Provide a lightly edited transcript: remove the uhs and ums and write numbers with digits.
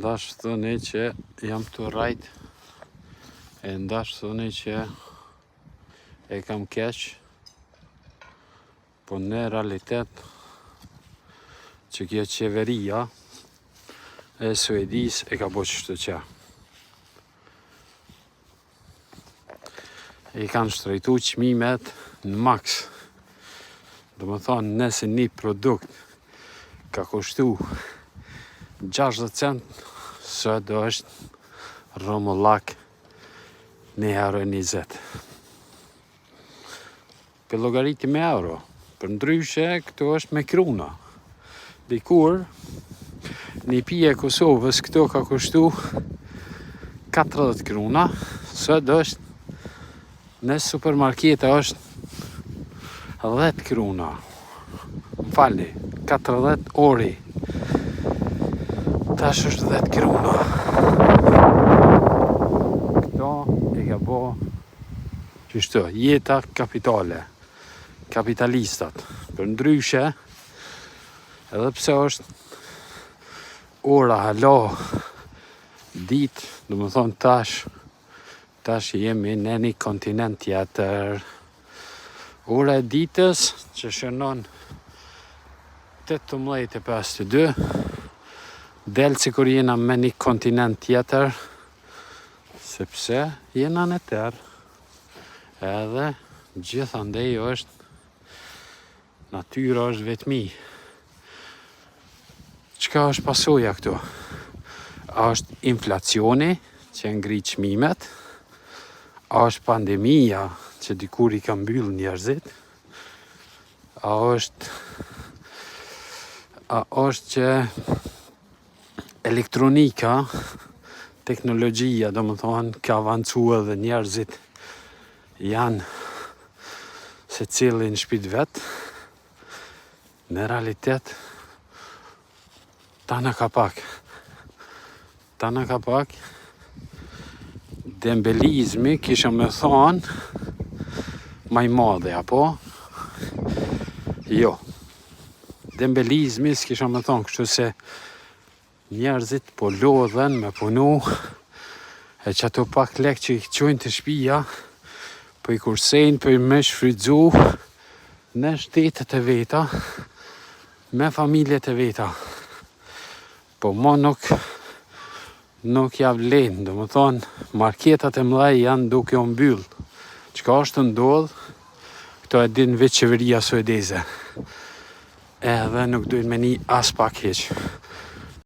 Ndash thoni që jam të rajt, e ndash thoni që e kam keq, po në realitet që kjo qeveria e Suedis e ka bo qështu që. I kanë shtrejtu qmimet në maks. Do më thonë, nëse një produkt ka kushtu 60 cent, së do është romullak 1,20 €. Për logariti me euro, për ndryshe këto është me kruna. Dikur, një pije Kosovës këto ka kushtu 40 kruna, së do është në supermarkete është 10 kruna. Më falni, 40 ori. Tash është 10 kruna. Këto e ka bo qështu, jeta kapitale, kapitalistat. Për ndryshe, edhe pse është ora halo dit, do më thonë tash jemi në një kontinent tjetër. Ora e ditës që shënon 18:52, delë si kur jena me një kontinent tjetër, sepse jena në tërë, edhe gjithandej është, natyra është vetmi. Çka është pasoja këtu? A është inflacioni që ngri çmimet? A është pandemia që dikur i ka mbyll njerëzit? A është që elektronika, teknologjia, do më thonë, ka avancua dhe njerëzit janë se cilin shpit vetë? Në realitet, tana ka pak. Dembelizmi kisha me thonë maj madhe, apo? Jo. Dembelizmi s'kisha me thonë kështu se njerëzit po lodhen me punu, e që ato pak lek që i qojnë të shpia, po i kursejnë për me shfrydzu në shtetet e veta, me familjet e veta. Po mo nuk javlen, do më thonë, marketat e mdhej janë duke o mbyll. Qka është ndodh, këto e din veç qeveria suedeze. Edhe nuk dojnë me një as pak heq.